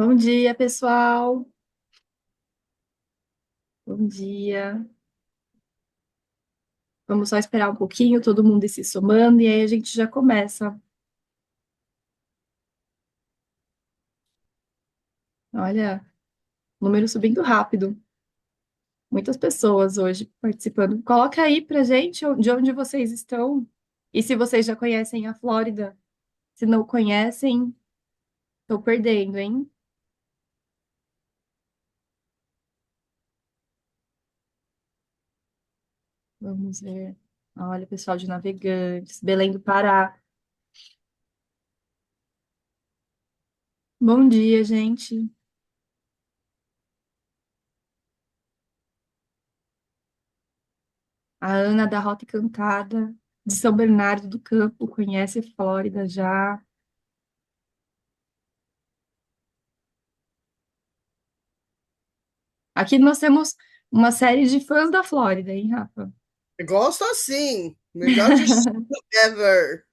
Bom dia, pessoal. Bom dia. Vamos só esperar um pouquinho, todo mundo ir se somando, e aí a gente já começa. Olha, número subindo rápido. Muitas pessoas hoje participando. Coloca aí pra gente de onde vocês estão e se vocês já conhecem a Flórida. Se não conhecem, estou perdendo, hein? Vamos ver. Olha, pessoal de Navegantes, Belém do Pará. Bom dia, gente. A Ana da Rota Encantada, de São Bernardo do Campo, conhece Flórida já. Aqui nós temos uma série de fãs da Flórida, hein, Rafa? Gosto assim. Melhor destino ever.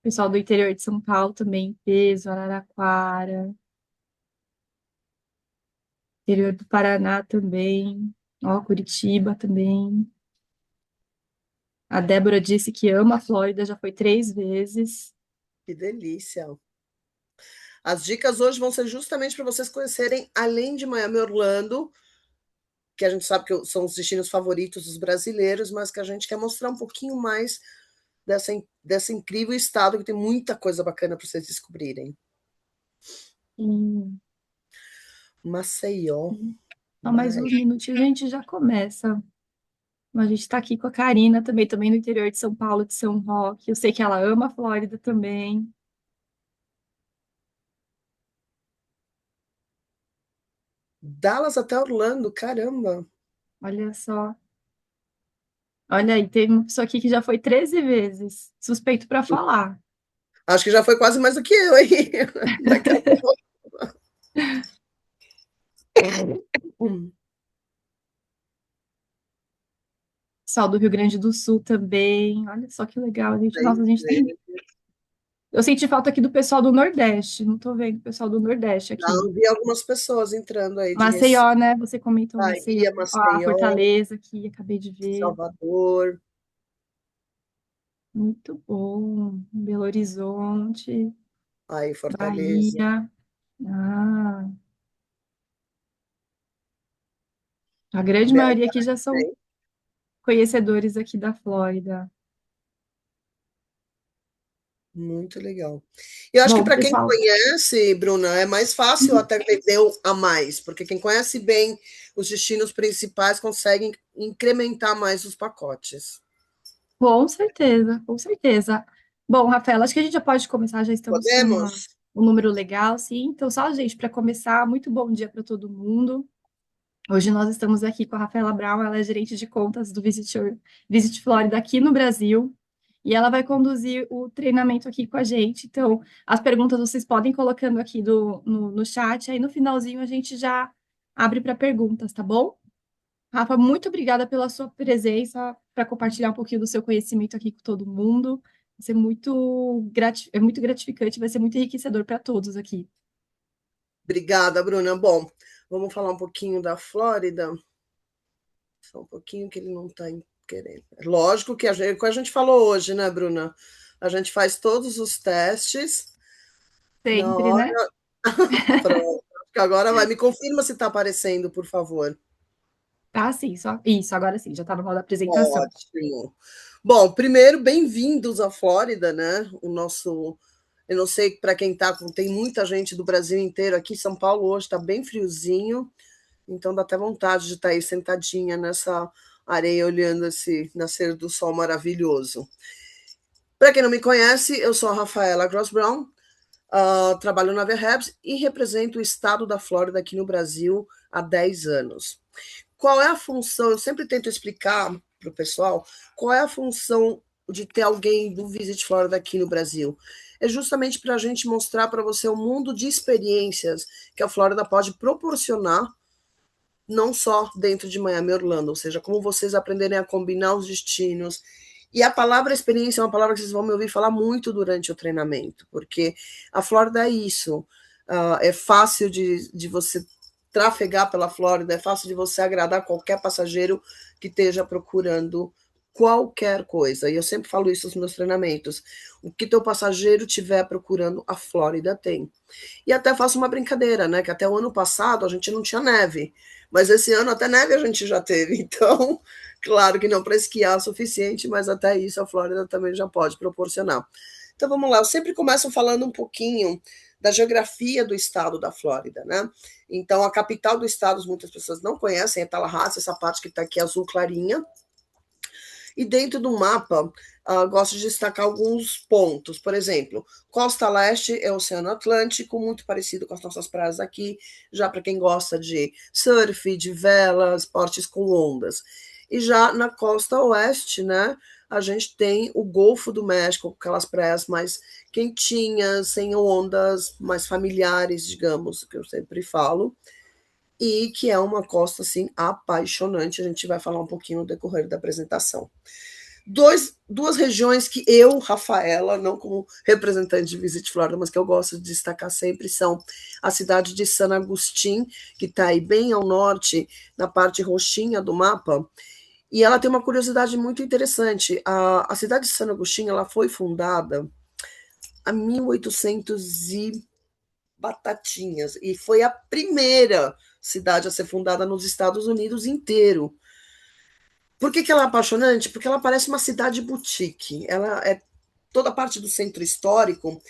Pessoal do interior de São Paulo também, peso, Araraquara, interior do Paraná também, ó, Curitiba também. A Débora disse que ama a Flórida, já foi 3 vezes. Que delícia. As dicas hoje vão ser justamente para vocês conhecerem, além de Miami e Orlando, que a gente sabe que são os destinos favoritos dos brasileiros, mas que a gente quer mostrar um pouquinho mais dessa incrível estado que tem muita coisa bacana para vocês descobrirem. Hum, Maceió, Só mais uns mas minutinhos a gente já começa. A gente está aqui com a Karina também no interior de São Paulo, de São Roque. Eu sei que ela ama a Flórida também. Dallas até Orlando, caramba. Olha só. Olha aí, tem uma pessoa aqui que já foi 13 vezes. Suspeito para falar. Acho que já foi quase mais do que eu, hein? Daqui a pouco. Pessoal do Rio Grande do Sul também. Olha só que legal, gente. Nossa, a gente tem. Lembrei. Eu senti falta aqui do pessoal do Nordeste. Não tô vendo o pessoal do Nordeste aqui. Não, vi algumas pessoas entrando aí de Recife, Maceió, né? Você comentou Maceió. Bahia, Ó, a Maceió, Fortaleza aqui, acabei de ver. Salvador, Muito bom. Belo Horizonte, aí Fortaleza, Bahia. Ah, a grande BH maioria aqui já são também. conhecedores aqui da Flórida. Muito legal. Eu acho que Bom, para quem pessoal. conhece, Bruna, é mais fácil Uhum. até vender o a mais, porque quem conhece bem os destinos principais consegue incrementar mais os pacotes. Com certeza, com certeza. Bom, Rafaela, acho que a gente já pode começar, já estamos com Podemos? um número legal, sim. Então, só, gente, para começar, muito bom dia para todo mundo. Hoje nós estamos aqui com a Rafaela Brown, ela é gerente de contas do Visit Florida aqui no Brasil, e ela vai conduzir o treinamento aqui com a gente. Então, as perguntas vocês podem ir colocando aqui no chat, aí no finalzinho a gente já abre para perguntas, tá bom? Rafa, muito obrigada pela sua presença para compartilhar um pouquinho do seu conhecimento aqui com todo mundo. Vai ser é muito gratificante, vai ser muito enriquecedor para todos aqui. Obrigada, Bruna. Bom, vamos falar um pouquinho da Flórida. Só um pouquinho que ele não está querendo. Lógico que como a gente falou hoje, né, Bruna? A gente faz todos os testes na Sempre, né? hora. Pronto. Agora vai. Me confirma se está aparecendo, por favor. Ah, sim, só isso, agora sim, já está no modo apresentação. Ótimo. Bom, primeiro, bem-vindos à Flórida, né? O nosso. Eu não sei para quem está, tem muita gente do Brasil inteiro aqui. São Paulo hoje está bem friozinho, então dá até vontade de estar aí sentadinha nessa areia olhando esse nascer do sol maravilhoso. Para quem não me conhece, eu sou a Rafaela Gross Brown, trabalho na Verhabs e represento o estado da Flórida aqui no Brasil há 10 anos. Qual é a função? Eu sempre tento explicar para o pessoal qual é a função de ter alguém do Visit Florida aqui no Brasil. É justamente para a gente mostrar para você o mundo de experiências que a Flórida pode proporcionar, não só dentro de Miami e Orlando, ou seja, como vocês aprenderem a combinar os destinos E a palavra experiência é uma palavra que vocês vão me ouvir falar muito durante o treinamento, porque a Flórida é isso. É fácil de você trafegar pela Flórida, é fácil de você agradar qualquer passageiro que esteja procurando qualquer coisa. E eu sempre falo isso nos meus treinamentos. O que teu passageiro estiver procurando, a Flórida tem. E até faço uma brincadeira, né? Que até o ano passado a gente não tinha neve. Mas esse ano até neve a gente já teve. Então, claro que não para esquiar o suficiente, mas até isso a Flórida também já pode proporcionar. Então vamos lá, eu sempre começo falando um pouquinho da geografia do estado da Flórida, né? Então, a capital do estado, muitas pessoas não conhecem, é Tallahassee, essa parte que está aqui azul clarinha. E dentro do mapa, gosto de destacar alguns pontos. Por exemplo, costa leste é o Oceano Atlântico, muito parecido com as nossas praias aqui, já para quem gosta de surf, de vela, esportes com ondas. E já na costa oeste, né, a gente tem o Golfo do México, aquelas praias mais quentinhas, sem ondas, mais familiares, digamos, que eu sempre falo, e que é uma costa assim apaixonante. A gente vai falar um pouquinho no decorrer da apresentação. Duas regiões que eu, Rafaela, não como representante de Visit Florida, mas que eu gosto de destacar sempre, são a cidade de San Agustín, que está aí bem ao norte, na parte roxinha do mapa, e ela tem uma curiosidade muito interessante. A cidade de San Agustín ela foi fundada a 1800 e batatinhas, e foi a primeira cidade a ser fundada nos Estados Unidos inteiro. Por que ela é apaixonante? Porque ela parece uma cidade boutique. Ela é toda a parte do centro histórico,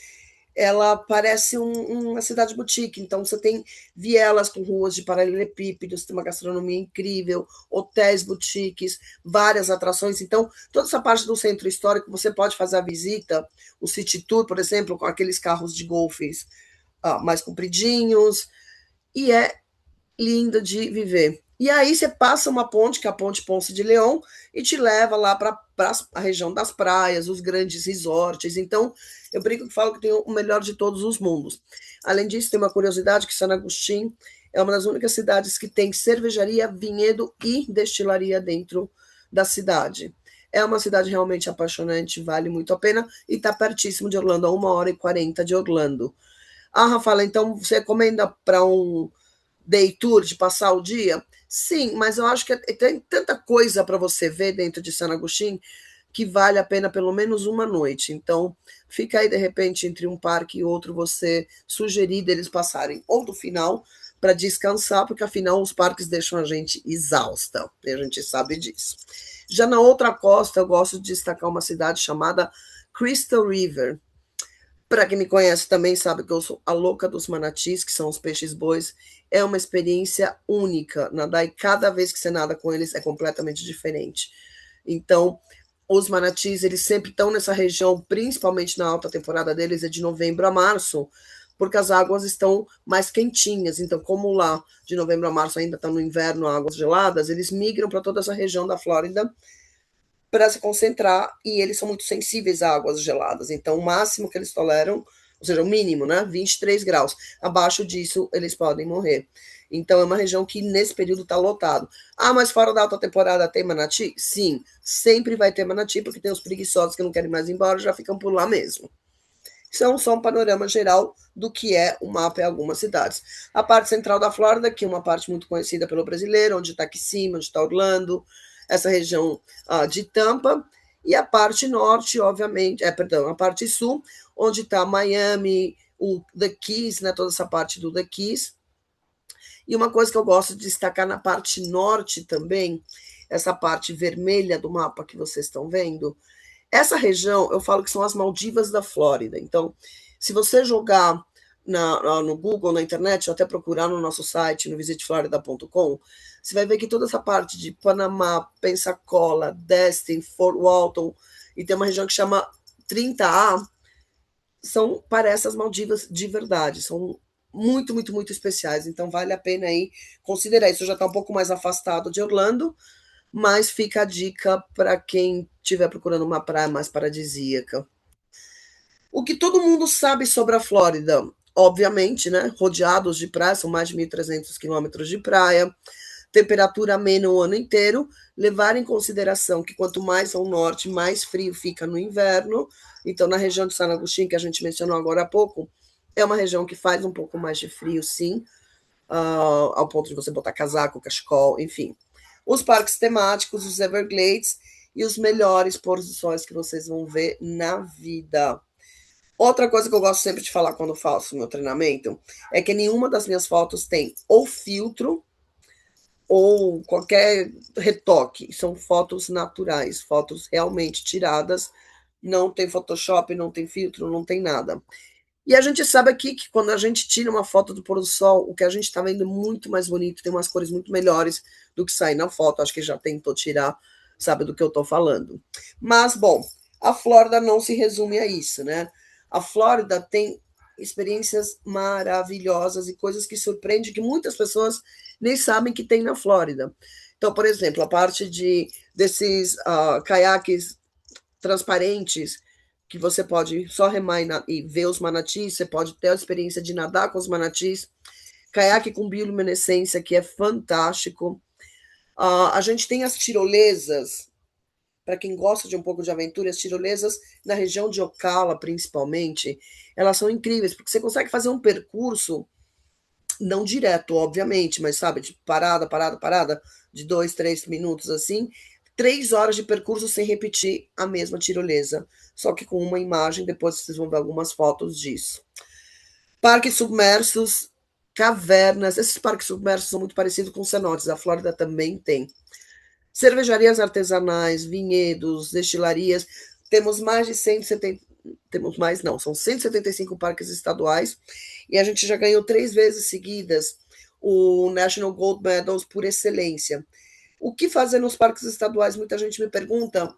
ela parece uma cidade boutique. Então você tem vielas com ruas de paralelepípedos, tem uma gastronomia incrível, hotéis boutiques, várias atrações. Então toda essa parte do centro histórico você pode fazer a visita, o city tour, por exemplo, com aqueles carros de golfes mais compridinhos, e é linda de viver. E aí você passa uma ponte, que é a Ponte Ponce de Leão, e te leva lá para a região das praias, os grandes resorts. Então, eu brinco que falo que tem o melhor de todos os mundos. Além disso, tem uma curiosidade que San Agustín é uma das únicas cidades que tem cervejaria, vinhedo e destilaria dentro da cidade. É uma cidade realmente apaixonante, vale muito a pena, e está pertíssimo de Orlando, a 1h40 de Orlando. Ah, Rafaela, então você recomenda para um day tour, de passar o dia? Sim, mas eu acho que tem tanta coisa para você ver dentro de San Agustín que vale a pena pelo menos uma noite. Então, fica aí de repente entre um parque e outro você sugerir deles passarem ou do final para descansar, porque afinal os parques deixam a gente exausta, e a gente sabe disso. Já na outra costa, eu gosto de destacar uma cidade chamada Crystal River. Para quem me conhece também sabe que eu sou a louca dos manatis, que são os peixes-bois. É uma experiência única nadar, e cada vez que você nada com eles é completamente diferente. Então, os manatis, eles sempre estão nessa região, principalmente na alta temporada deles, é de novembro a março, porque as águas estão mais quentinhas. Então, como lá de novembro a março ainda está no inverno, águas geladas, eles migram para toda essa região da Flórida para se concentrar, e eles são muito sensíveis a águas geladas. Então, o máximo que eles toleram, ou seja, o mínimo, né, 23 graus. Abaixo disso, eles podem morrer. Então, é uma região que nesse período está lotado. Ah, mas fora da alta temporada tem manati? Sim, sempre vai ter manati, porque tem os preguiçosos que não querem mais ir embora, já ficam por lá mesmo. São só um panorama geral do que é o mapa em algumas cidades. A parte central da Flórida, que é uma parte muito conhecida pelo brasileiro, onde está Kissimmee, onde está Orlando, essa região de Tampa, e a parte norte, obviamente, perdão, a parte sul, onde está Miami, o The Keys, né, toda essa parte do The Keys. E uma coisa que eu gosto de destacar na parte norte também, essa parte vermelha do mapa que vocês estão vendo, essa região, eu falo que são as Maldivas da Flórida. Então, se você jogar no Google, na internet, ou até procurar no nosso site, no visitflorida.com, você vai ver que toda essa parte de Panamá, Pensacola, Destin, Fort Walton, e tem uma região que chama 30A, parece as Maldivas de verdade. São muito, muito, muito especiais. Então, vale a pena aí considerar. Isso já está um pouco mais afastado de Orlando, mas fica a dica para quem estiver procurando uma praia mais paradisíaca. O que todo mundo sabe sobre a Flórida? Obviamente, né? Rodeados de praia, são mais de 1.300 quilômetros de praia. temperatura amena o ano inteiro, levar em consideração que quanto mais ao norte, mais frio fica no inverno. Então, na região de San Agustín, que a gente mencionou agora há pouco, é uma região que faz um pouco mais de frio, sim, ao ponto de você botar casaco, cachecol, enfim. Os parques temáticos, os Everglades e os melhores pôr do sol que vocês vão ver na vida. Outra coisa que eu gosto sempre de falar quando faço meu treinamento é que nenhuma das minhas fotos tem ou filtro ou qualquer retoque. São fotos naturais, fotos realmente tiradas. Não tem Photoshop, não tem filtro, não tem nada. E a gente sabe aqui que quando a gente tira uma foto do pôr do sol, o que a gente está vendo é muito mais bonito, tem umas cores muito melhores do que sai na foto. Acho que já tentou tirar, sabe do que eu estou falando. Mas, bom, a Flórida não se resume a isso, né? A Flórida tem experiências maravilhosas e coisas que surpreendem que muitas pessoas nem sabem que tem na Flórida. Então, por exemplo, a parte desses caiaques transparentes que você pode só remar e ver os manatis, você pode ter a experiência de nadar com os manatis, caiaque com bioluminescência, que é fantástico. A gente tem as tirolesas, para quem gosta de um pouco de aventura, as tirolesas na região de Ocala, principalmente, elas são incríveis, porque você consegue fazer um percurso, não direto, obviamente, mas sabe, de parada, parada, parada, de 2, 3 minutos assim, 3 horas de percurso sem repetir a mesma tirolesa, só que com uma imagem, depois vocês vão ver algumas fotos disso. Parques submersos, cavernas, esses parques submersos são muito parecidos com cenotes, a Flórida também tem. Cervejarias artesanais, vinhedos, destilarias, temos mais de 170, temos mais não, são 175 parques estaduais, e a gente já ganhou 3 vezes seguidas o National Gold Medals por excelência. O que fazer nos parques estaduais? Muita gente me pergunta,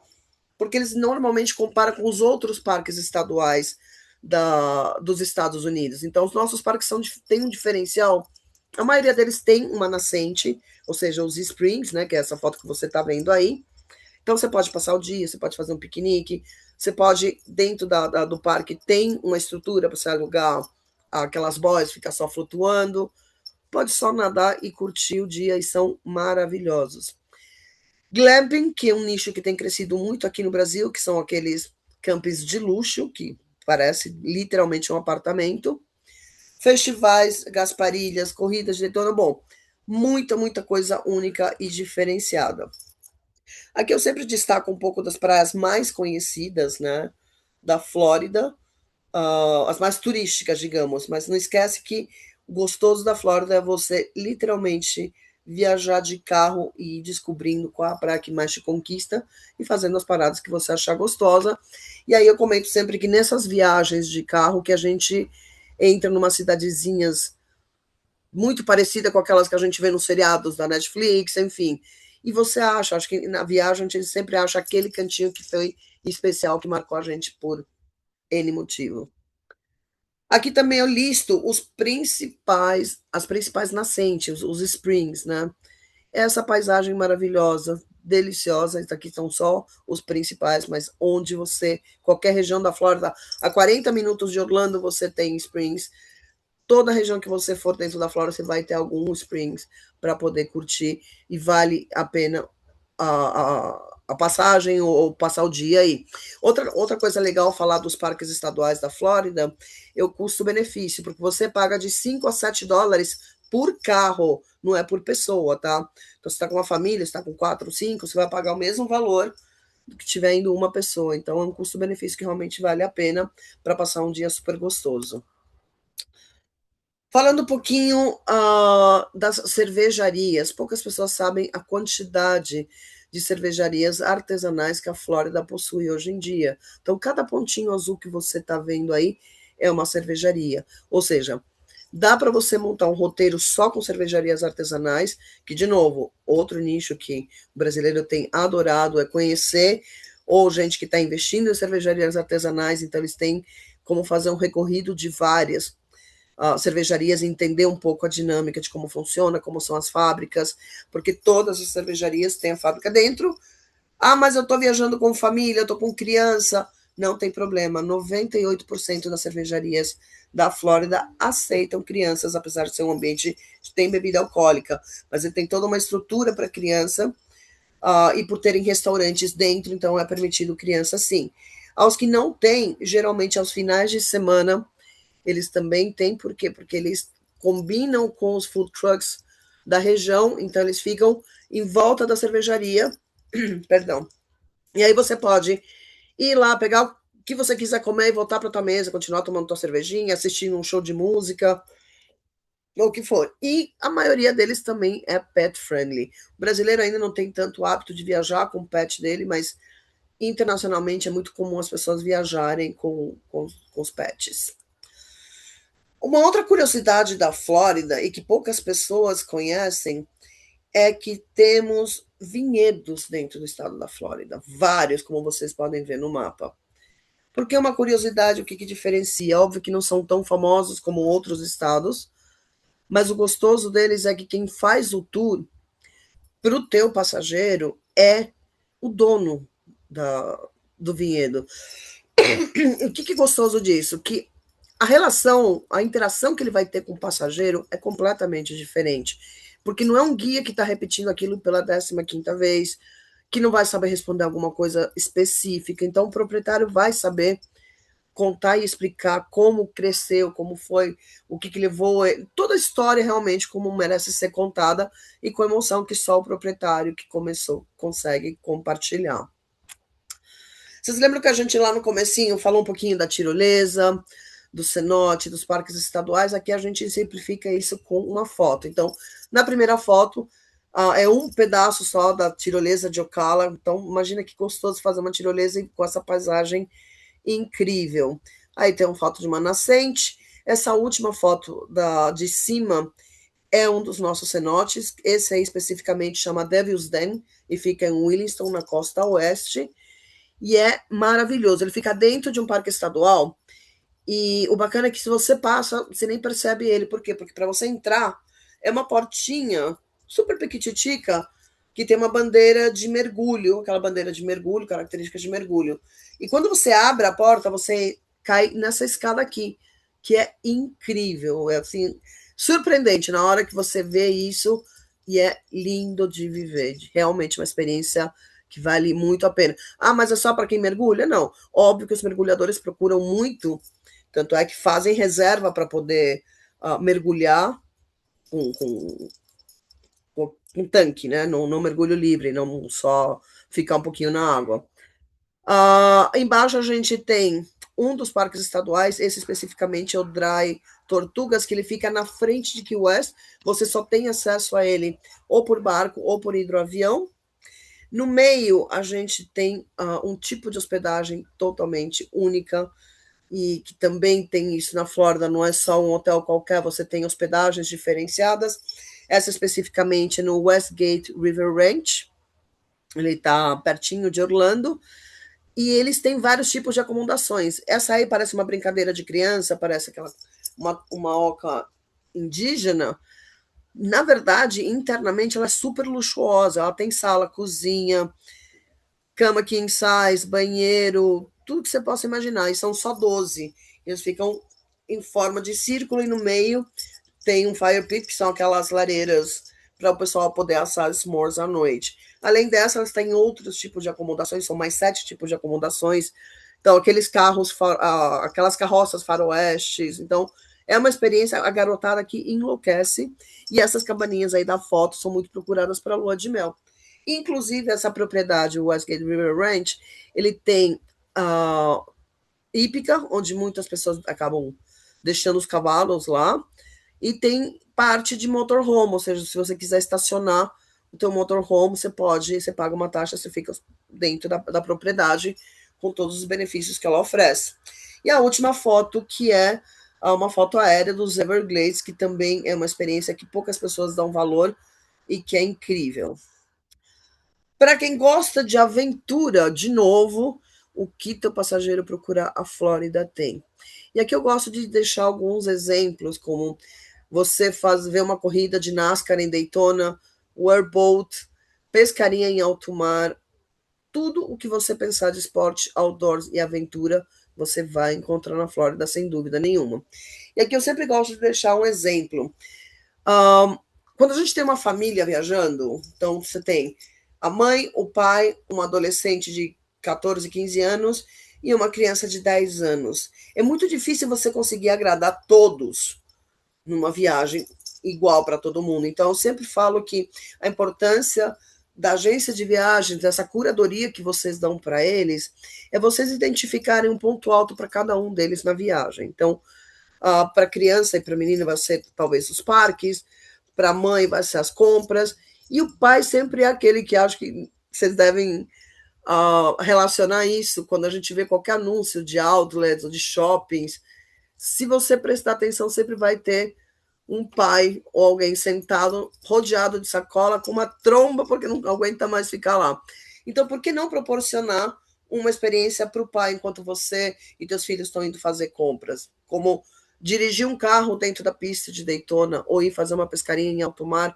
porque eles normalmente comparam com os outros parques estaduais dos Estados Unidos. Então, os nossos parques têm um diferencial. A maioria deles tem uma nascente, ou seja, os springs, né, que é essa foto que você está vendo aí. Então, você pode passar o dia, você pode fazer um piquenique, você pode, dentro do parque, tem uma estrutura para você alugar aquelas boias, ficar só flutuando. Pode só nadar e curtir o dia, e são maravilhosos. Glamping, que é um nicho que tem crescido muito aqui no Brasil, que são aqueles campings de luxo, que parece literalmente um apartamento. Festivais, gasparilhas, corridas de Daytona, bom, muita coisa única e diferenciada. Aqui eu sempre destaco um pouco das praias mais conhecidas, né, da Flórida, as mais turísticas, digamos, mas não esquece que o gostoso da Flórida é você literalmente viajar de carro e ir descobrindo qual a praia que mais te conquista e fazendo as paradas que você achar gostosa. E aí eu comento sempre que nessas viagens de carro que a gente entra numa cidadezinhas muito parecida com aquelas que a gente vê nos seriados da Netflix, enfim. E você acho que na viagem a gente sempre acha aquele cantinho que foi especial, que marcou a gente por N motivo. Aqui também eu listo as principais nascentes, os springs, né? Essa paisagem maravilhosa, deliciosa, aqui são só os principais, mas onde você, qualquer região da Flórida, a 40 minutos de Orlando você tem springs. Toda região que você for dentro da Flórida, você vai ter alguns springs para poder curtir e vale a pena a passagem ou passar o dia aí. Outra coisa legal falar dos parques estaduais da Flórida é o custo-benefício, porque você paga de 5 a 7 dólares por carro, não é por pessoa, tá? Então, você está com uma família, está com 4, 5, você vai pagar o mesmo valor do que tiver indo uma pessoa. Então, é um custo-benefício que realmente vale a pena para passar um dia super gostoso. Falando um pouquinho das cervejarias, poucas pessoas sabem a quantidade de cervejarias artesanais que a Flórida possui hoje em dia. Então, cada pontinho azul que você está vendo aí é uma cervejaria. Ou seja, dá para você montar um roteiro só com cervejarias artesanais, que, de novo, outro nicho que o brasileiro tem adorado é conhecer, ou gente que está investindo em cervejarias artesanais, então eles têm como fazer um recorrido de várias cervejarias, entender um pouco a dinâmica de como funciona, como são as fábricas, porque todas as cervejarias têm a fábrica dentro. Mas eu estou viajando com família, eu estou com criança. não tem problema. 98% das cervejarias da Flórida aceitam crianças, apesar de ser um ambiente que tem bebida alcoólica. Mas ele tem toda uma estrutura para criança, e por terem restaurantes dentro, então é permitido criança sim. Aos que não têm, geralmente aos finais de semana, eles também têm, por quê? Porque eles combinam com os food trucks da região, então eles ficam em volta da cervejaria, perdão. E aí você pode ir lá, pegar o que você quiser comer e voltar para tua mesa, continuar tomando tua cervejinha, assistindo um show de música, ou o que for. E a maioria deles também é pet friendly. O brasileiro ainda não tem tanto hábito de viajar com o pet dele, mas internacionalmente é muito comum as pessoas viajarem com os pets. Uma outra curiosidade da Flórida e que poucas pessoas conhecem é que temos vinhedos dentro do estado da Flórida, vários, como vocês podem ver no mapa. Porque é uma curiosidade, o que diferencia? Óbvio que não são tão famosos como outros estados, mas o gostoso deles é que quem faz o tour para o teu passageiro é o dono do vinhedo. O que é gostoso disso? Que a relação, a interação que ele vai ter com o passageiro é completamente diferente. Porque não é um guia que está repetindo aquilo pela 15ª vez, que não vai saber responder alguma coisa específica. Então, o proprietário vai saber contar e explicar como cresceu, como foi, o que levou, toda a história realmente como merece ser contada e com emoção que só o proprietário que começou consegue compartilhar. Vocês lembram que a gente lá no comecinho falou um pouquinho da tirolesa, do cenote, dos parques estaduais? Aqui a gente simplifica isso com uma foto. Então, na primeira foto, é um pedaço só da tirolesa de Ocala. Então, imagina que gostoso fazer uma tirolesa com essa paisagem incrível. Aí tem uma foto de uma nascente. Essa última foto de cima é um dos nossos cenotes. Esse aí especificamente chama Devil's Den e fica em Williston, na costa oeste. E é maravilhoso. Ele fica dentro de um parque estadual. E o bacana é que se você passa, você nem percebe ele. Por quê? Porque para você entrar, é uma portinha super pequititica que tem uma bandeira de mergulho, aquela bandeira de mergulho, característica de mergulho. E quando você abre a porta, você cai nessa escada aqui, que é incrível. É assim, surpreendente na hora que você vê isso, e é lindo de viver. Realmente uma experiência que vale muito a pena. Ah, mas é só para quem mergulha? Não. Óbvio que os mergulhadores procuram muito, tanto é que fazem reserva para poder mergulhar com um tanque, né? Não mergulho livre, não só ficar um pouquinho na água. Embaixo a gente tem um dos parques estaduais, esse especificamente é o Dry Tortugas, que ele fica na frente de Key West. Você só tem acesso a ele ou por barco ou por hidroavião. No meio, a gente tem um tipo de hospedagem totalmente única e que também tem isso na Flórida, não é só um hotel qualquer, você tem hospedagens diferenciadas. Essa especificamente no Westgate River Ranch, ele está pertinho de Orlando, e eles têm vários tipos de acomodações. Essa aí parece uma brincadeira de criança, parece uma oca indígena. Na verdade, internamente ela é super luxuosa, ela tem sala, cozinha, cama king size, banheiro, tudo que você possa imaginar, e são só 12. Eles ficam em forma de círculo e no meio tem um fire pit, que são aquelas lareiras para o pessoal poder assar s'mores à noite. Além dessa, elas têm outros tipos de acomodações, são mais 7 tipos de acomodações. Então, aqueles carros, aquelas carroças faroestes. Então, é uma experiência, a garotada que enlouquece. E essas cabaninhas aí da foto são muito procuradas para a lua de mel. Inclusive, essa propriedade, o Westgate River Ranch, ele tem hípica, onde muitas pessoas acabam deixando os cavalos lá, e tem parte de motorhome, ou seja, se você quiser estacionar o teu motorhome, você paga uma taxa, você fica dentro da propriedade com todos os benefícios que ela oferece. E a última foto, que é uma foto aérea dos Everglades, que também é uma experiência que poucas pessoas dão valor e que é incrível. Para quem gosta de aventura, de novo, o que teu passageiro procura, a Flórida tem. E aqui eu gosto de deixar alguns exemplos, como você ver uma corrida de NASCAR em Daytona, Airboat, pescaria em alto mar, tudo o que você pensar de esporte, outdoors e aventura, você vai encontrar na Flórida, sem dúvida nenhuma. E aqui eu sempre gosto de deixar um exemplo. Um, Quando a gente tem uma família viajando, então você tem a mãe, o pai, um adolescente de 14, 15 anos e uma criança de 10 anos. É muito difícil você conseguir agradar todos numa viagem igual para todo mundo. Então, eu sempre falo que a importância da agência de viagens, dessa curadoria que vocês dão para eles, é vocês identificarem um ponto alto para cada um deles na viagem. Então, para a criança e para a menina vai ser talvez os parques, para a mãe vai ser as compras, e o pai sempre é aquele que acha que vocês devem relacionar isso quando a gente vê qualquer anúncio de outlets ou de shoppings. Se você prestar atenção, sempre vai ter um pai ou alguém sentado, rodeado de sacola, com uma tromba, porque não aguenta mais ficar lá. Então, por que não proporcionar uma experiência para o pai enquanto você e teus filhos estão indo fazer compras? Como dirigir um carro dentro da pista de Daytona ou ir fazer uma pescaria em alto mar.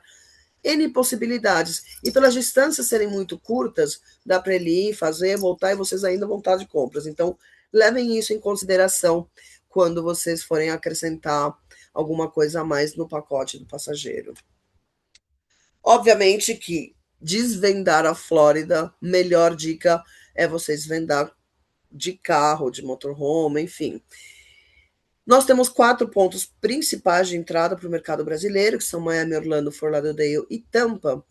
N possibilidades. E pelas distâncias serem muito curtas, dá para ele ir, fazer, voltar e vocês ainda vão estar de compras. Então, levem isso em consideração quando vocês forem acrescentar alguma coisa a mais no pacote do passageiro. Obviamente que desvendar a Flórida, melhor dica é vocês vendar de carro, de motorhome, enfim. Nós temos 4 pontos principais de entrada para o mercado brasileiro, que são Miami, Orlando, Fort Lauderdale e Tampa.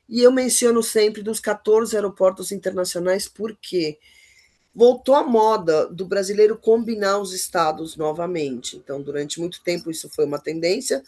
E eu menciono sempre dos 14 aeroportos internacionais porque voltou a moda do brasileiro combinar os estados novamente. Então, durante muito tempo isso foi uma tendência,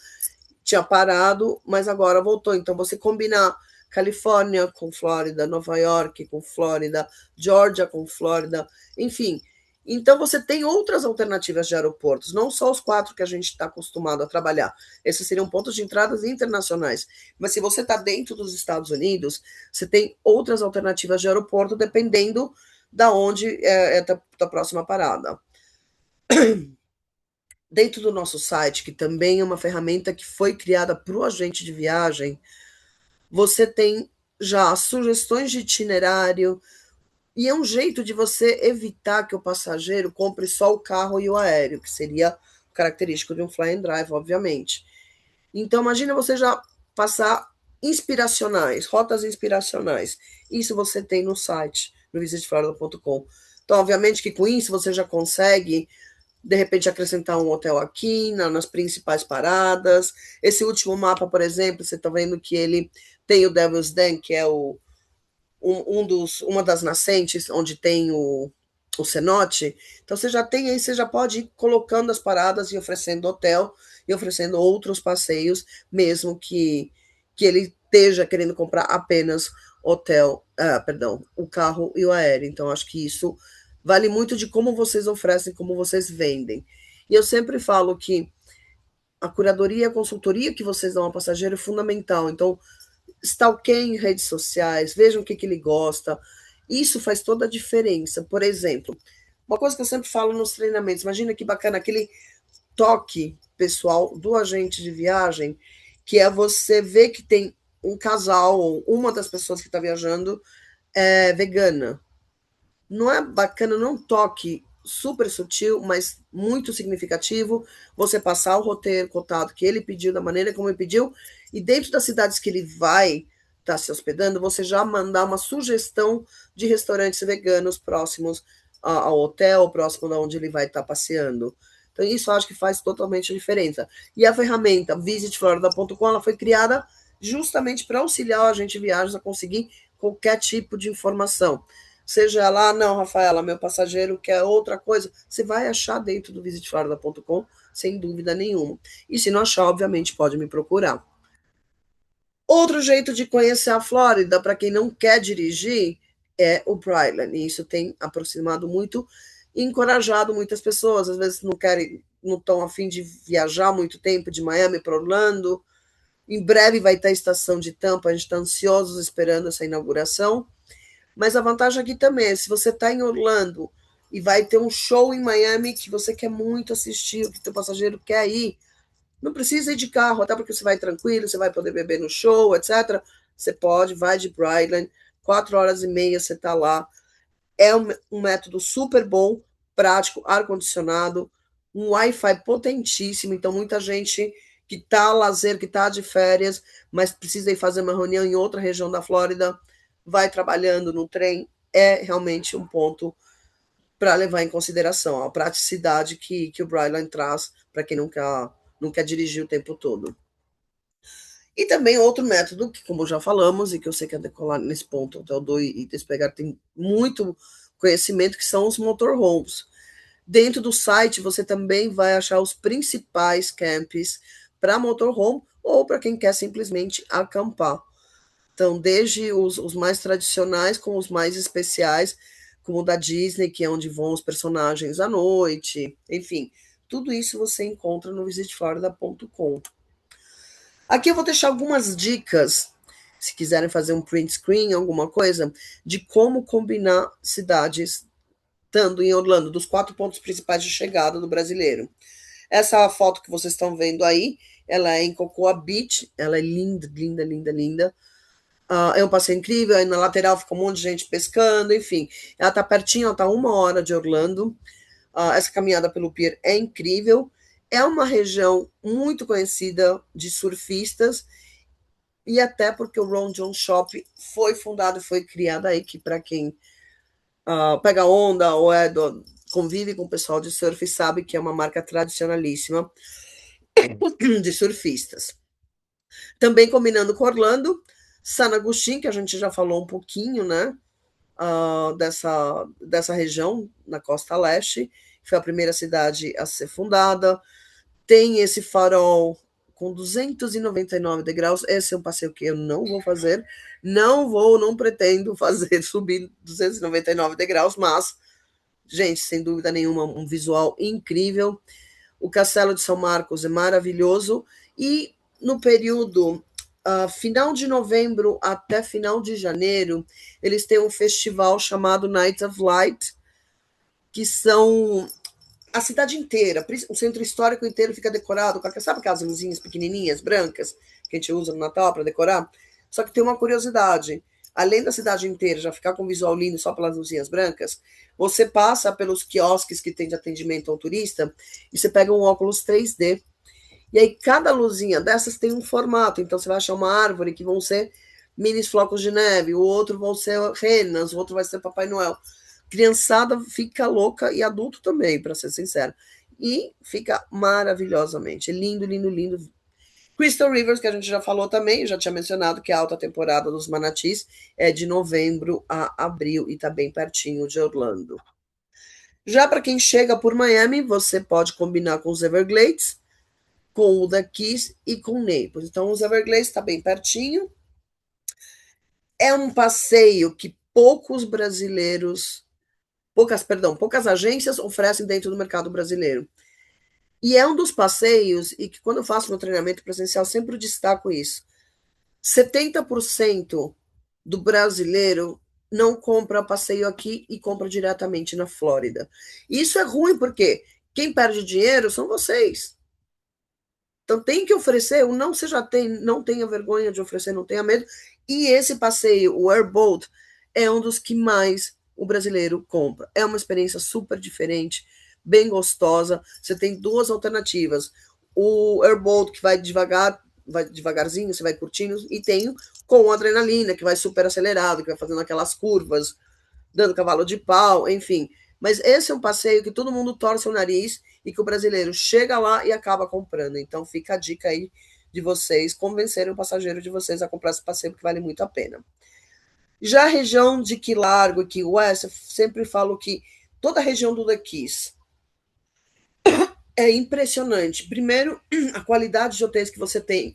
tinha parado, mas agora voltou. Então, você combinar Califórnia com Flórida, Nova York com Flórida, Georgia com Flórida, enfim. Então, você tem outras alternativas de aeroportos, não só os 4 que a gente está acostumado a trabalhar. Esses seriam pontos de entradas internacionais. Mas se você está dentro dos Estados Unidos, você tem outras alternativas de aeroporto, dependendo da onde é a próxima parada. Dentro do nosso site, que também é uma ferramenta que foi criada para o agente de viagem, você tem já sugestões de itinerário e é um jeito de você evitar que o passageiro compre só o carro e o aéreo, que seria característico de um fly and drive, obviamente. Então, imagina você já passar inspiracionais, rotas inspiracionais. Isso você tem no site, no visitflorida.com. Então, obviamente que com isso você já consegue de repente acrescentar um hotel aqui nas principais paradas. Esse último mapa, por exemplo, você está vendo que ele tem o Devil's Den, que é uma das nascentes, onde tem o cenote. Então você já tem aí, você já pode ir colocando as paradas e oferecendo hotel e oferecendo outros passeios, mesmo que ele esteja querendo comprar apenas hotel, perdão, o carro e o aéreo. Então acho que isso vale muito de como vocês oferecem, como vocês vendem. E eu sempre falo que a curadoria e a consultoria que vocês dão ao passageiro é fundamental. Então, stalkeiem redes sociais, vejam o que ele gosta. Isso faz toda a diferença. Por exemplo, uma coisa que eu sempre falo nos treinamentos, imagina que bacana aquele toque pessoal do agente de viagem, que é você ver que tem um casal, ou uma das pessoas que está viajando é vegana. Não é bacana, não toque super sutil, mas muito significativo, você passar o roteiro cotado que ele pediu, da maneira como ele pediu, e dentro das cidades que ele vai estar se hospedando, você já mandar uma sugestão de restaurantes veganos próximos ao hotel, próximo de onde ele vai estar passeando. Então, isso eu acho que faz totalmente a diferença. E a ferramenta visitflorida.com, ela foi criada justamente para auxiliar o agente de viagens a conseguir qualquer tipo de informação. Seja lá, não, Rafaela, meu passageiro quer outra coisa, você vai achar dentro do visitflorida.com, sem dúvida nenhuma. E se não achar, obviamente, pode me procurar. Outro jeito de conhecer a Flórida, para quem não quer dirigir, é o Brightline. E isso tem aproximado muito e encorajado muitas pessoas. Às vezes não querem, não estão a fim de viajar muito tempo de Miami para Orlando. Em breve vai ter a estação de Tampa, a gente está ansiosos esperando essa inauguração. Mas a vantagem aqui também é, se você está em Orlando e vai ter um show em Miami que você quer muito assistir, que teu passageiro quer ir, não precisa ir de carro, até porque você vai tranquilo, você vai poder beber no show, etc. Você pode, vai de Brightline, 4 horas e meia você está lá. É um método super bom, prático, ar-condicionado, um Wi-Fi potentíssimo. Então, muita gente que está a lazer, que está de férias, mas precisa ir fazer uma reunião em outra região da Flórida, vai trabalhando no trem. É realmente um ponto para levar em consideração a praticidade que o Brightline traz para quem não quer dirigir o tempo todo. E também outro método, que como já falamos, e que eu sei que a Decolar nesse ponto, até o Do e Despegar tem muito conhecimento, que são os motorhomes. Dentro do site você também vai achar os principais camps para motorhome ou para quem quer simplesmente acampar. Então, desde os mais tradicionais com os mais especiais, como o da Disney, que é onde vão os personagens à noite, enfim, tudo isso você encontra no visitflorida.com. Aqui eu vou deixar algumas dicas, se quiserem fazer um print screen, alguma coisa, de como combinar cidades estando em Orlando, dos 4 pontos principais de chegada do brasileiro. Essa foto que vocês estão vendo aí, ela é em Cocoa Beach, ela é linda, linda, linda, linda. É um passeio incrível, aí na lateral fica um monte de gente pescando, enfim. Ela tá pertinho, ela tá 1 hora de Orlando. Essa caminhada pelo pier é incrível. É uma região muito conhecida de surfistas, e até porque o Ron John Shop foi fundado e foi criado aí, que para quem pega onda ou convive com o pessoal de surf, sabe que é uma marca tradicionalíssima de surfistas. Também combinando com Orlando, San Agustín, que a gente já falou um pouquinho, né? Dessa região, na costa leste, foi a primeira cidade a ser fundada. Tem esse farol com 299 degraus. Esse é um passeio que eu não vou fazer. Não pretendo fazer, subir 299 degraus, mas, gente, sem dúvida nenhuma, um visual incrível. O Castelo de São Marcos é maravilhoso. E no período final de novembro até final de janeiro, eles têm um festival chamado Night of Light, que são a cidade inteira, o centro histórico inteiro fica decorado com, sabe aquelas luzinhas pequenininhas, brancas, que a gente usa no Natal para decorar? Só que tem uma curiosidade. Além da cidade inteira já ficar com visual lindo só pelas luzinhas brancas, você passa pelos quiosques que tem de atendimento ao turista e você pega um óculos 3D. E aí cada luzinha dessas tem um formato. Então você vai achar uma árvore que vão ser mini flocos de neve, o outro vão ser renas, o outro vai ser Papai Noel. Criançada fica louca e adulto também, para ser sincero. E fica maravilhosamente. Lindo, lindo, lindo. Crystal Rivers, que a gente já falou também, já tinha mencionado que a alta temporada dos manatis é de novembro a abril e tá bem pertinho de Orlando. Já para quem chega por Miami, você pode combinar com os Everglades, com o da Keys e com o Naples. Então, os Everglades está bem pertinho. É um passeio que poucas agências oferecem dentro do mercado brasileiro. E é um dos passeios, e que quando eu faço meu treinamento presencial, sempre destaco isso. 70% do brasileiro não compra passeio aqui e compra diretamente na Flórida. Isso é ruim, porque quem perde dinheiro são vocês. Então tem que oferecer, o não você já tem, não tenha vergonha de oferecer, não tenha medo. E esse passeio, o Airboat, é um dos que mais o brasileiro compra. É uma experiência super diferente, bem gostosa. Você tem duas alternativas. O Airboat, que vai devagar, vai devagarzinho, você vai curtindo, e tem com adrenalina, que vai super acelerado, que vai fazendo aquelas curvas, dando cavalo de pau, enfim. Mas esse é um passeio que todo mundo torce o nariz e que o brasileiro chega lá e acaba comprando. Então fica a dica aí de vocês convencerem o passageiro de vocês a comprar esse passeio, que vale muito a pena. Já a região de Key Largo e Key West, eu sempre falo que toda a região do The Keys é impressionante. Primeiro, a qualidade de hotéis que você tem.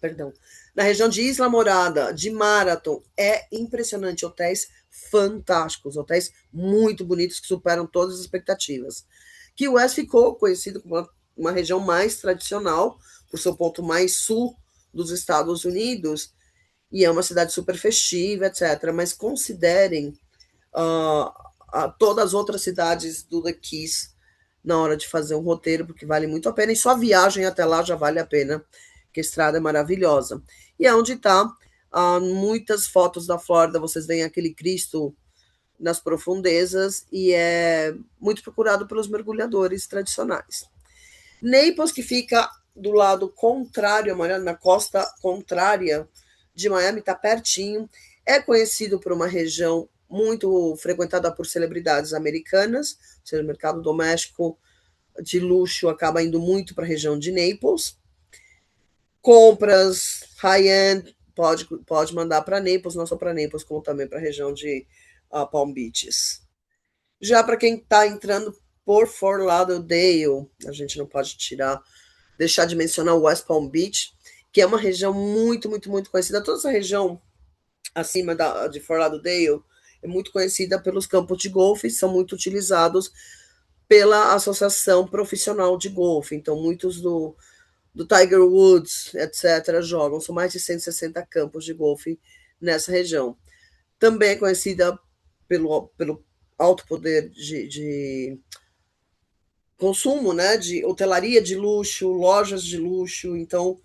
Perdão. Na região de Isla Morada, de Marathon, é impressionante. Hotéis fantásticos, hotéis muito bonitos que superam todas as expectativas. Key West ficou conhecido como uma região mais tradicional, por seu ponto mais sul dos Estados Unidos, e é uma cidade super festiva, etc. Mas considerem todas as outras cidades do The Keys na hora de fazer um roteiro, porque vale muito a pena, e só a viagem até lá já vale a pena, que a estrada é maravilhosa. E é onde está muitas fotos da Flórida, vocês veem aquele Cristo nas profundezas e é muito procurado pelos mergulhadores tradicionais. Naples, que fica do lado contrário, na costa contrária de Miami, está pertinho, é conhecido por uma região muito frequentada por celebridades americanas, ou seja, o mercado doméstico de luxo acaba indo muito para a região de Naples. Compras high-end pode mandar para Naples, não só para Naples, como também para a região de Palm Beaches. Já para quem está entrando por Fort Lauderdale, a gente não pode deixar de mencionar o West Palm Beach, que é uma região muito, muito, muito conhecida. Toda essa região acima de Fort Lauderdale é muito conhecida pelos campos de golfe, são muito utilizados pela associação profissional de golfe. Então, muitos do Tiger Woods, etc., jogam. São mais de 160 campos de golfe nessa região. Também é conhecida pelo alto poder de consumo, né? De hotelaria de luxo, lojas de luxo. Então,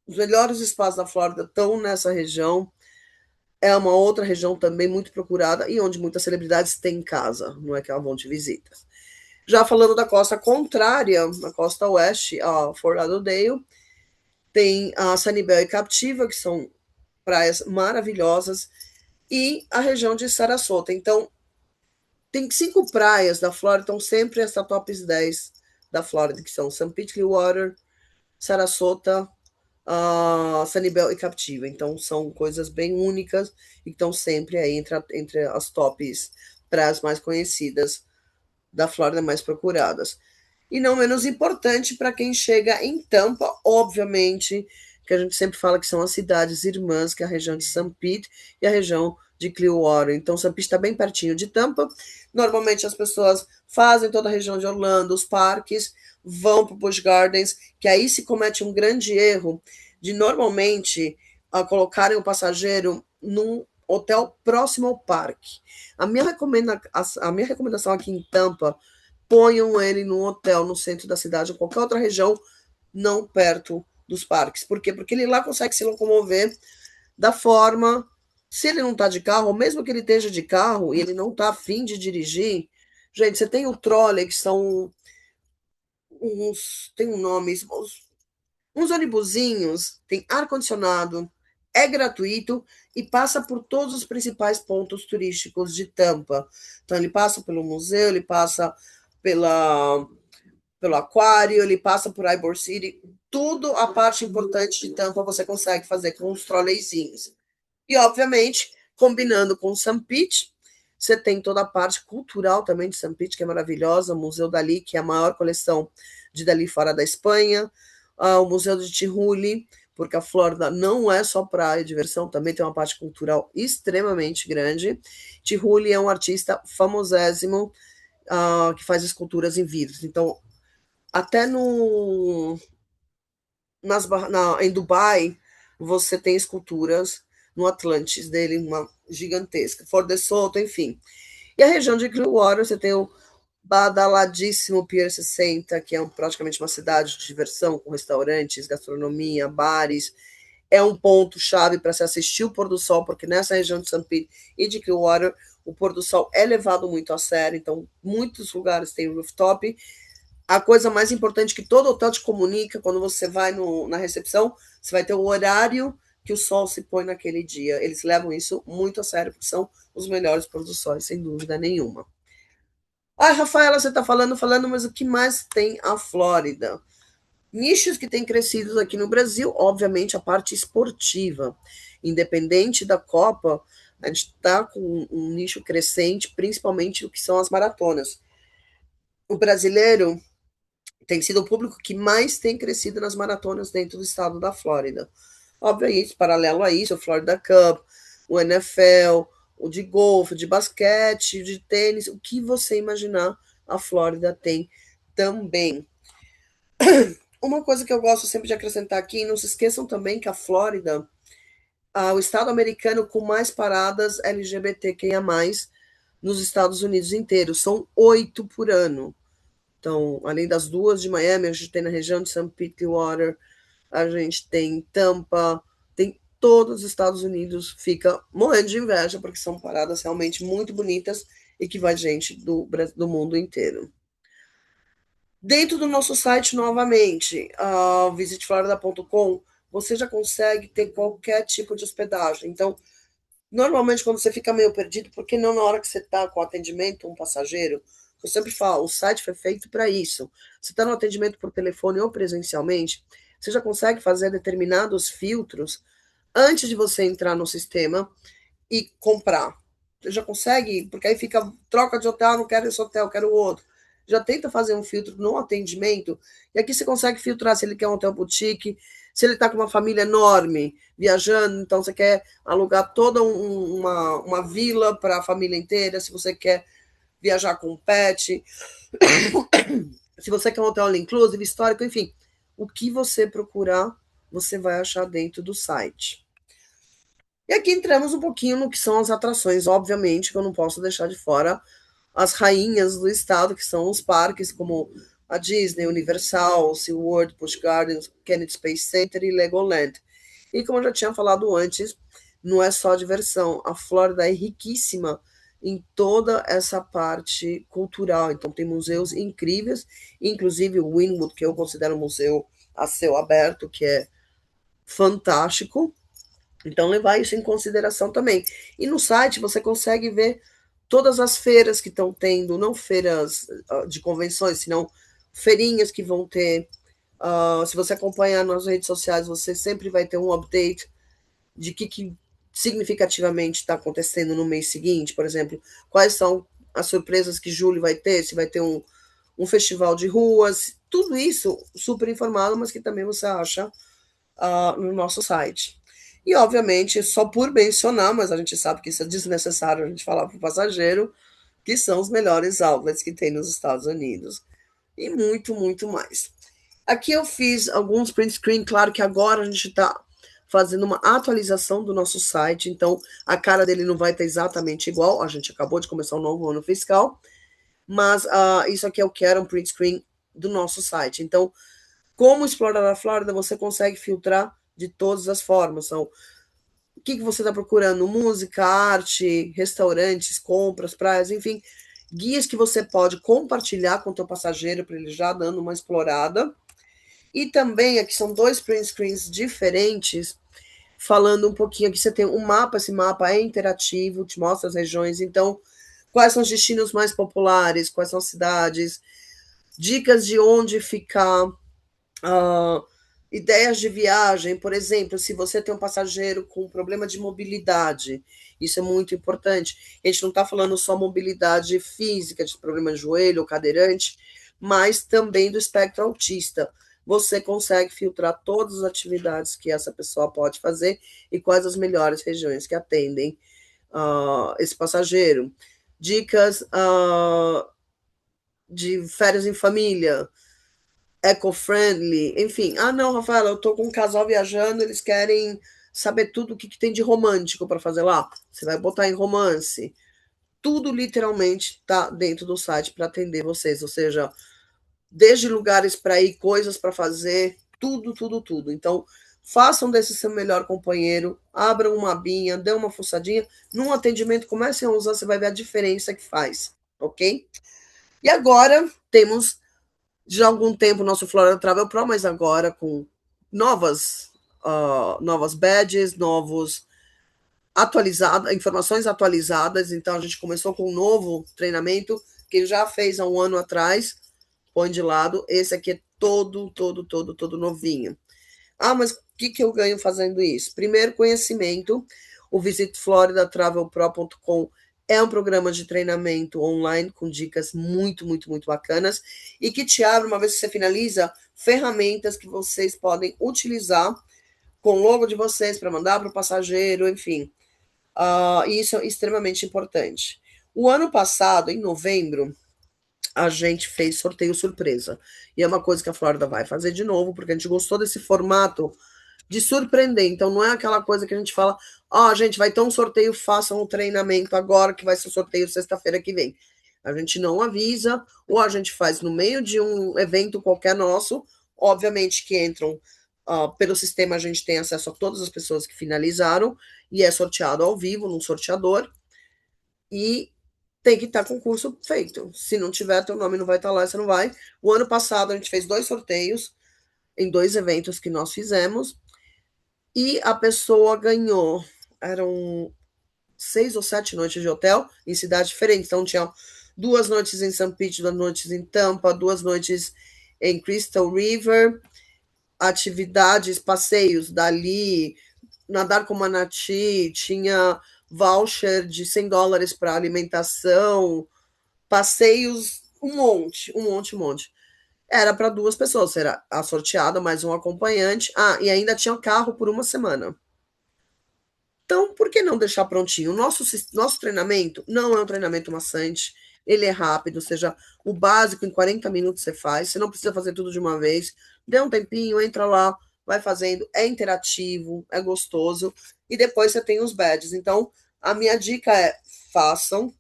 os melhores spas da Flórida estão nessa região. É uma outra região também muito procurada e onde muitas celebridades têm casa, não é que elas vão de visita. Já falando da costa contrária, na costa oeste, a Fort Lauderdale, tem a Sanibel e Captiva, que são praias maravilhosas, e a região de Sarasota. Então, tem 5 praias da Flórida, estão sempre essa top 10 da Flórida, que são St. Pete, Clearwater, Sarasota, Sanibel e Captiva. Então, são coisas bem únicas e estão sempre aí entre as tops praias mais conhecidas da Flórida, mais procuradas. E não menos importante para quem chega em Tampa, obviamente, que a gente sempre fala que são as cidades irmãs, que é a região de St. Pete e a região de Clearwater. Então, St. Pete está bem pertinho de Tampa. Normalmente as pessoas fazem toda a região de Orlando, os parques, vão para o Busch Gardens, que aí se comete um grande erro de normalmente colocarem o passageiro num hotel próximo ao parque. A minha recomendação aqui em Tampa, ponham ele num hotel no centro da cidade ou qualquer outra região, não perto dos parques. Por quê? Porque ele lá consegue se locomover da forma. Se ele não está de carro, ou mesmo que ele esteja de carro e ele não está afim de dirigir, gente, você tem o trolley, que são tem um nome, uns onibuzinhos, tem ar-condicionado, é gratuito e passa por todos os principais pontos turísticos de Tampa. Então, ele passa pelo museu, ele passa pelo aquário, ele passa por Ybor City, tudo a parte importante de Tampa você consegue fazer com os trolleyzinhos. E, obviamente, combinando com St. Pete, você tem toda a parte cultural também de St. Pete, que é maravilhosa, o Museu Dalí, que é a maior coleção de Dalí fora da Espanha, o Museu de Tiruli, porque a Flórida não é só praia e diversão, também tem uma parte cultural extremamente grande. Tiruli é um artista famosésimo, que faz esculturas em vidros. Então, até em Dubai, você tem esculturas no Atlantis dele, uma gigantesca. Fort de Soto, enfim. E a região de Clearwater, você tem o badaladíssimo Pier 60, que é praticamente uma cidade de diversão, com restaurantes, gastronomia, bares. É um ponto-chave para se assistir o pôr do sol, porque nessa região de St. Pete e de Clearwater, o pôr do sol é levado muito a sério, então muitos lugares têm rooftop. A coisa mais importante que todo hotel te comunica, quando você vai na recepção, você vai ter o horário que o sol se põe naquele dia. Eles levam isso muito a sério, porque são os melhores pôr do sol, sem dúvida nenhuma. Ah, Rafaela, você está falando, mas o que mais tem a Flórida? Nichos que têm crescido aqui no Brasil, obviamente a parte esportiva. Independente da Copa, a gente está com um nicho crescente, principalmente o que são as maratonas. O brasileiro tem sido o público que mais tem crescido nas maratonas dentro do estado da Flórida. Obviamente, paralelo a isso, o Florida Cup, o NFL, o de golfe, de basquete, de tênis, o que você imaginar, a Flórida tem também. Uma coisa que eu gosto sempre de acrescentar aqui, não se esqueçam também que a Flórida, o estado americano com mais paradas LGBTQIA+, nos Estados Unidos inteiros, são 8 por ano. Então, além das 2 de Miami, a gente tem na região de St. Pete Water, a gente tem Tampa, tem todos os Estados Unidos fica morrendo de inveja, porque são paradas realmente muito bonitas e que vai gente do mundo inteiro. Dentro do nosso site, novamente, visiteflorida.com, você já consegue ter qualquer tipo de hospedagem. Então, normalmente, quando você fica meio perdido, porque não na hora que você está com atendimento, um passageiro, eu sempre falo, o site foi feito para isso. Você está no atendimento por telefone ou presencialmente, você já consegue fazer determinados filtros antes de você entrar no sistema e comprar. Você já consegue, porque aí fica troca de hotel, não quero esse hotel, quero o outro. Já tenta fazer um filtro no atendimento, e aqui você consegue filtrar se ele quer um hotel boutique, se ele está com uma família enorme viajando, então você quer alugar toda uma vila para a família inteira, se você quer viajar com um pet, se você quer um hotel all inclusive, histórico, enfim. O que você procurar, você vai achar dentro do site. E aqui entramos um pouquinho no que são as atrações, obviamente, que eu não posso deixar de fora as rainhas do estado, que são os parques como a Disney, Universal, SeaWorld, Busch Gardens, Kennedy Space Center e Legoland. E como eu já tinha falado antes, não é só diversão, a Flórida é riquíssima em toda essa parte cultural. Então tem museus incríveis, inclusive o Wynwood, que eu considero um museu a céu aberto, que é fantástico. Então, levar isso em consideração também. E no site você consegue ver todas as feiras que estão tendo, não feiras de convenções, senão feirinhas que vão ter. Se você acompanhar nas redes sociais, você sempre vai ter um update de que significativamente está acontecendo no mês seguinte. Por exemplo, quais são as surpresas que julho vai ter, se vai ter um festival de ruas, tudo isso super informado, mas que também você acha no nosso site. E, obviamente, só por mencionar, mas a gente sabe que isso é desnecessário a gente falar para o passageiro, que são os melhores outlets que tem nos Estados Unidos. E muito, muito mais. Aqui eu fiz alguns print screen, claro que agora a gente está fazendo uma atualização do nosso site, então a cara dele não vai estar exatamente igual, a gente acabou de começar um novo ano fiscal, mas isso aqui eu quero um print screen do nosso site. Então, como explorar a Flórida, você consegue filtrar de todas as formas. São o que você está procurando? Música, arte, restaurantes, compras, praias, enfim, guias que você pode compartilhar com o teu passageiro para ele já dando uma explorada. E também aqui são dois print screens diferentes, falando um pouquinho aqui você tem um mapa, esse mapa é interativo, te mostra as regiões, então quais são os destinos mais populares, quais são as cidades, dicas de onde ficar, ideias de viagem, por exemplo, se você tem um passageiro com problema de mobilidade, isso é muito importante. A gente não está falando só mobilidade física, de problema de joelho ou cadeirante, mas também do espectro autista. Você consegue filtrar todas as atividades que essa pessoa pode fazer e quais as melhores regiões que atendem esse passageiro. Dicas de férias em família, eco-friendly, enfim. Ah, não, Rafaela, eu tô com um casal viajando, eles querem saber tudo o que tem de romântico para fazer lá. Você vai botar em romance. Tudo literalmente tá dentro do site para atender vocês, ou seja, desde lugares para ir, coisas para fazer, tudo, tudo, tudo. Então, façam desse seu melhor companheiro, abram uma abinha, dê uma fuçadinha, num atendimento, comecem a usar, você vai ver a diferença que faz, ok? E agora temos de algum tempo o nosso Florida Travel Pro, mas agora com novas badges, informações atualizadas. Então a gente começou com um novo treinamento que ele já fez há um ano atrás. Põe de lado. Esse aqui é todo novinho. Ah, mas o que eu ganho fazendo isso? Primeiro, conhecimento. O visitfloridatravelpro.com é um programa de treinamento online com dicas muito, muito, muito bacanas e que te abre, uma vez que você finaliza, ferramentas que vocês podem utilizar com o logo de vocês para mandar para o passageiro, enfim. E isso é extremamente importante. O ano passado, em novembro, a gente fez sorteio surpresa. E é uma coisa que a Flórida vai fazer de novo, porque a gente gostou desse formato de surpreender. Então, não é aquela coisa que a gente fala, gente, vai ter um sorteio, façam um treinamento agora, que vai ser sorteio sexta-feira que vem. A gente não avisa, ou a gente faz no meio de um evento qualquer nosso, obviamente que entram pelo sistema a gente tem acesso a todas as pessoas que finalizaram e é sorteado ao vivo num sorteador e tem que estar com o curso feito. Se não tiver, teu nome não vai estar lá, você não vai. O ano passado a gente fez 2 sorteios em 2 eventos que nós fizemos e a pessoa ganhou, eram 6 ou 7 noites de hotel em cidades diferentes. Então tinha 2 noites em St. Pete, 2 noites em Tampa, 2 noites em Crystal River, atividades, passeios dali, nadar com manati, tinha voucher de US$ 100 para alimentação, passeios, um monte, um monte. Era para 2 pessoas, era a sorteada mais um acompanhante. Ah, e ainda tinha carro por uma semana. Então, por que não deixar prontinho? Nosso treinamento não é um treinamento maçante, ele é rápido, ou seja, o básico em 40 minutos você faz, você não precisa fazer tudo de uma vez. Dê um tempinho, entra lá, vai fazendo, é interativo, é gostoso, e depois você tem os badges. Então, a minha dica é: façam,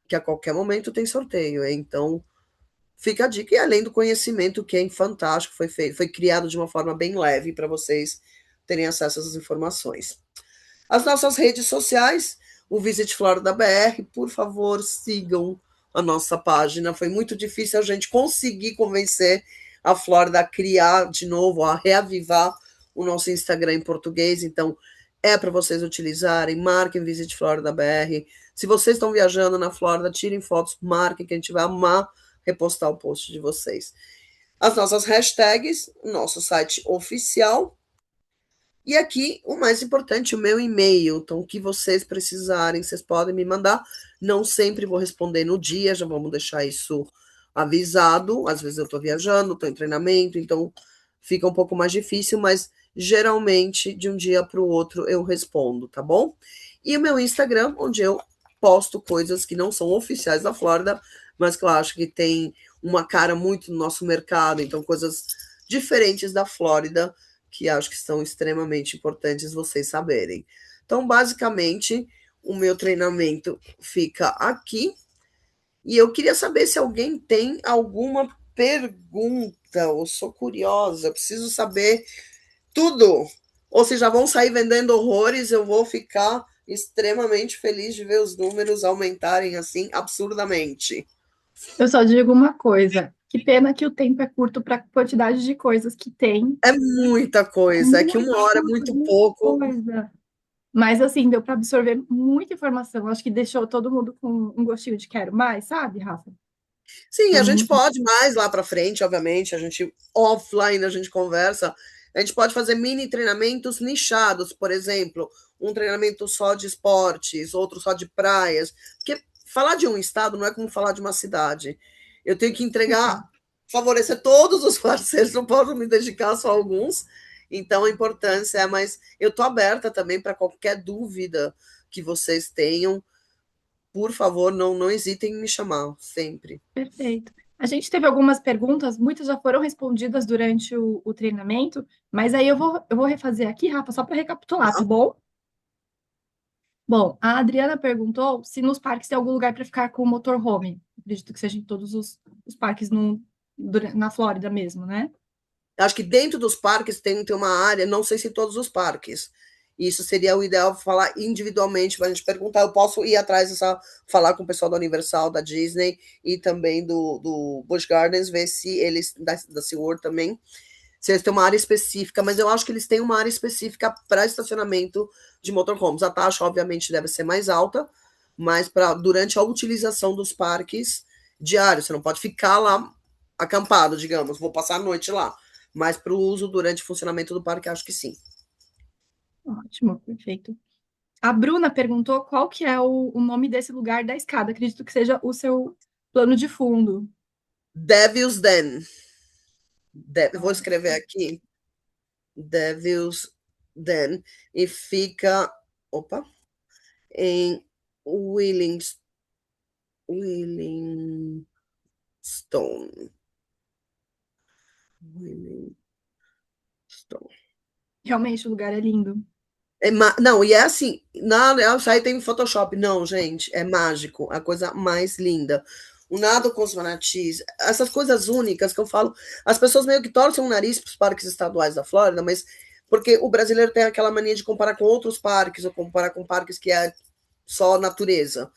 que a qualquer momento tem sorteio. Então, fica a dica, e além do conhecimento que é fantástico, foi feito, foi criado de uma forma bem leve para vocês terem acesso às informações. As nossas redes sociais, o Visit Florida BR, por favor, sigam a nossa página. Foi muito difícil a gente conseguir convencer a Flórida a criar de novo, a reavivar o nosso Instagram em português. Então, é para vocês utilizarem, marquem Visit Florida BR. Se vocês estão viajando na Flórida, tirem fotos, marquem, que a gente vai amar repostar o post de vocês. As nossas hashtags, nosso site oficial, e aqui, o mais importante, o meu e-mail. Então, o que vocês precisarem, vocês podem me mandar. Não sempre vou responder no dia, já vamos deixar isso avisado. Às vezes eu estou viajando, estou em treinamento, então fica um pouco mais difícil, mas geralmente de um dia para o outro eu respondo, tá bom? E o meu Instagram, onde eu posto coisas que não são oficiais da Flórida, mas que eu acho que tem uma cara muito no nosso mercado, então coisas diferentes da Flórida que acho que são extremamente importantes vocês saberem. Então, basicamente, o meu treinamento fica aqui. E eu queria saber se alguém tem alguma pergunta. Eu sou curiosa, eu preciso saber tudo. Ou se já vão sair vendendo horrores, eu vou ficar extremamente feliz de ver os números aumentarem assim absurdamente. Eu só digo uma coisa, que pena que o tempo é curto para a quantidade de coisas que tem. É muita É coisa, é que muita 1 hora é coisa, muito muita pouco. coisa. Mas assim, deu para absorver muita informação. Acho que deixou todo mundo com um gostinho de quero mais, sabe, Rafa? Sim, Foi a gente muito. pode mais lá para frente, obviamente, a gente offline a gente conversa. A gente pode fazer mini treinamentos nichados, por exemplo, um treinamento só de esportes, outro só de praias, porque falar de um estado não é como falar de uma cidade. Eu tenho que entregar, favorecer todos os parceiros, não posso me dedicar só a alguns. Então a importância é, mas eu estou aberta também para qualquer dúvida que vocês tenham. Por favor, não hesitem em me chamar, sempre. Perfeito. A gente teve algumas perguntas, muitas já foram respondidas durante o treinamento, mas aí eu vou refazer aqui, Rafa, só para recapitular, tá bom? Bom, a Adriana perguntou se nos parques tem algum lugar para ficar com o motorhome. Acredito que seja em todos os parques na Flórida mesmo, né? Acho que dentro dos parques tem uma área, não sei se todos os parques. Isso seria o ideal falar individualmente para a gente perguntar. Eu posso ir atrás dessa, falar com o pessoal da Universal, da Disney e também do Busch Gardens, ver se eles, da SeaWorld também, se eles têm uma área específica, mas eu acho que eles têm uma área específica para estacionamento de motorhomes. A taxa, obviamente, deve ser mais alta, mas durante a utilização dos parques diários, você não pode ficar lá acampado, digamos, vou passar a noite lá. Mas para o uso durante o funcionamento do parque, acho que sim. Ótimo, perfeito. A Bruna perguntou qual que é o nome desse lugar da escada. Acredito que seja o seu plano de fundo. Devil's Den. Vou escrever aqui. Devil's Den. E fica. Opa! Em Willingston. Willingston. Willingston. Realmente, o lugar é lindo. Não, e é assim, isso aí tem Photoshop. Não, gente, é mágico, a coisa mais linda. o nado com os manatis, essas coisas únicas que eu falo, as pessoas meio que torcem o nariz para os parques estaduais da Flórida, mas porque o brasileiro tem aquela mania de comparar com outros parques ou comparar com parques que é só natureza.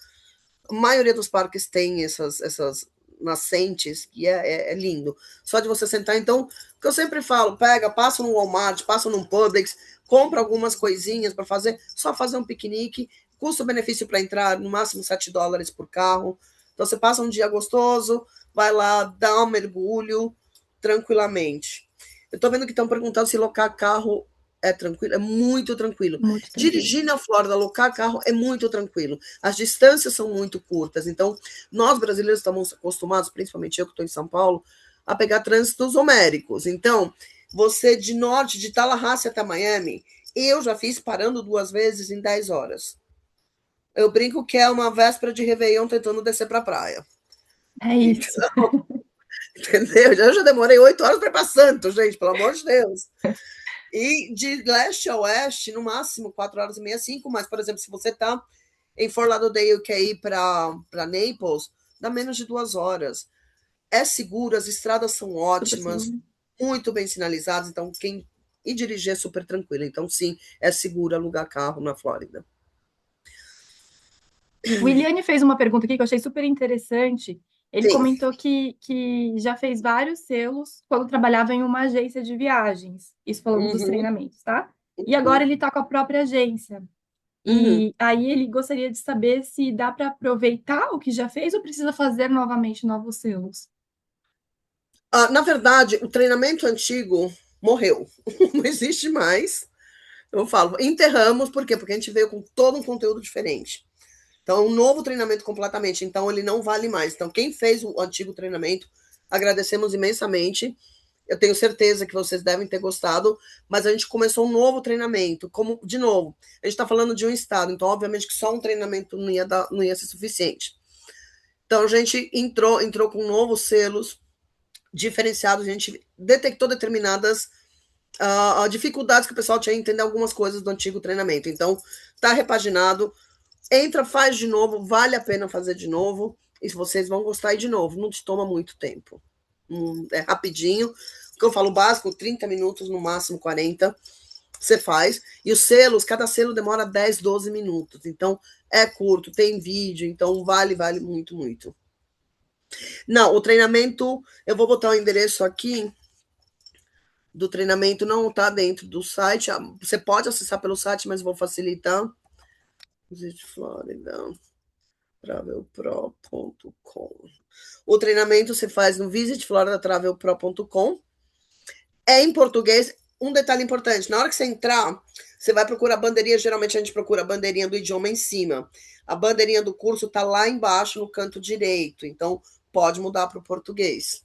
A maioria dos parques tem essas nascentes, que é lindo. Só de você sentar, então, o que eu sempre falo, pega, passa no Walmart, passa num Publix, compra algumas coisinhas para fazer, só fazer um piquenique, custo-benefício para entrar, no máximo $7 por carro. Então você passa um dia gostoso, vai lá, dá um mergulho tranquilamente. Eu estou vendo que estão perguntando se locar carro é tranquilo, é muito tranquilo. Muito tranquilo. Dirigir na Flórida, locar carro é muito tranquilo. As distâncias são muito curtas, então nós brasileiros estamos acostumados, principalmente eu que estou em São Paulo, a pegar trânsitos homéricos. Então, você de norte, de Tallahassee até Miami, eu já fiz parando 2 vezes em 10 horas. Eu brinco que é uma véspera de Réveillon tentando descer para a praia. É isso. Então, entendeu? Eu já demorei 8 horas para ir para Santos, gente, pelo amor de Deus. E de leste a oeste, no máximo 4 horas e meia, 5. Mas, por exemplo, se você está em Fort Lauderdale e quer ir para Naples, dá menos de 2 horas. É seguro, as estradas são Super ótimas, seguro. muito bem sinalizadas, então quem e dirigir é super tranquilo. Então, sim, é seguro alugar carro na Flórida. O Iliane fez uma pergunta aqui que eu achei super interessante. Ele Sim. comentou que já fez vários selos quando trabalhava em uma agência de viagens. Isso falando dos Uhum, treinamentos, tá? E agora ele está com a própria agência. uhum. E aí ele gostaria de saber se dá para aproveitar o que já fez ou precisa fazer novamente novos selos. Na verdade, o treinamento antigo morreu. Não existe mais. Eu falo, enterramos, por quê? Porque a gente veio com todo um conteúdo diferente. Então, um novo treinamento completamente. Então, ele não vale mais. Então, quem fez o antigo treinamento, agradecemos imensamente. Eu tenho certeza que vocês devem ter gostado, mas a gente começou um novo treinamento. Como, de novo, a gente está falando de um estado, então, obviamente, que só um treinamento não ia ser suficiente. Então, a gente entrou com novos selos diferenciados, a gente detectou determinadas dificuldades que o pessoal tinha em entender algumas coisas do antigo treinamento. Então, está repaginado, entra, faz de novo, vale a pena fazer de novo, e vocês vão gostar de novo, não te toma muito tempo. É rapidinho, o que eu falo básico, 30 minutos, no máximo 40, você faz, e os selos, cada selo demora 10, 12 minutos, então é curto, tem vídeo, então vale muito, muito. Não, o treinamento, eu vou botar o endereço aqui, do treinamento não está dentro do site, você pode acessar pelo site, mas vou facilitar. Visit Florida. Travelpro.com. O treinamento você faz no visitfloridatravelpro.com. É em português. Um detalhe importante: na hora que você entrar, você vai procurar a bandeirinha. Geralmente a gente procura a bandeirinha do idioma em cima. A bandeirinha do curso está lá embaixo no canto direito. Então pode mudar para o português.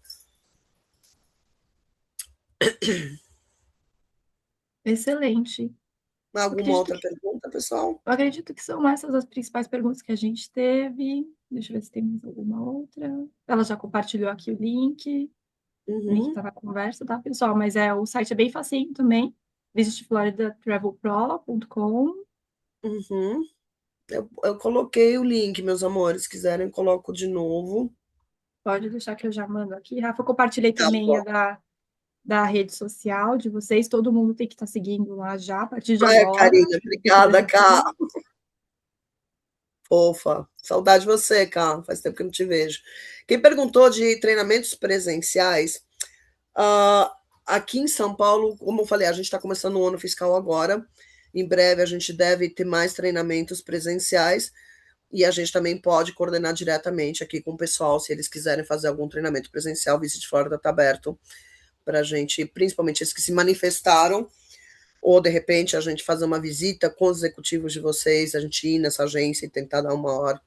Excelente. Eu Alguma acredito outra que, pergunta, pessoal? eu acredito que são essas as principais perguntas que a gente teve. Deixa eu ver se tem mais alguma outra. Ela já compartilhou aqui o link. O link Uhum, está na conversa, tá, pessoal? Mas o site é bem facinho também. visitfloridatravelpro.com. uhum. Eu coloquei o link, meus amores. Se quiserem, coloco de novo. Pode deixar que eu já mando aqui. Rafa, eu compartilhei Tá também bom. da rede social de vocês. Todo mundo tem que estar seguindo lá já, a partir de É, agora, Karina, depois da obrigada, Cá. reunião. Fofa. Saudade de você, Cá. Faz tempo que eu não te vejo. Quem perguntou de treinamentos presenciais, ah, aqui em São Paulo, como eu falei, a gente está começando o ano fiscal agora. Em breve a gente deve ter mais treinamentos presenciais e a gente também pode coordenar diretamente aqui com o pessoal, se eles quiserem fazer algum treinamento presencial, o Visit Florida está aberto para a gente, principalmente esses que se manifestaram, ou de repente a gente fazer uma visita com os executivos de vocês, a gente ir nessa agência e tentar dar o maior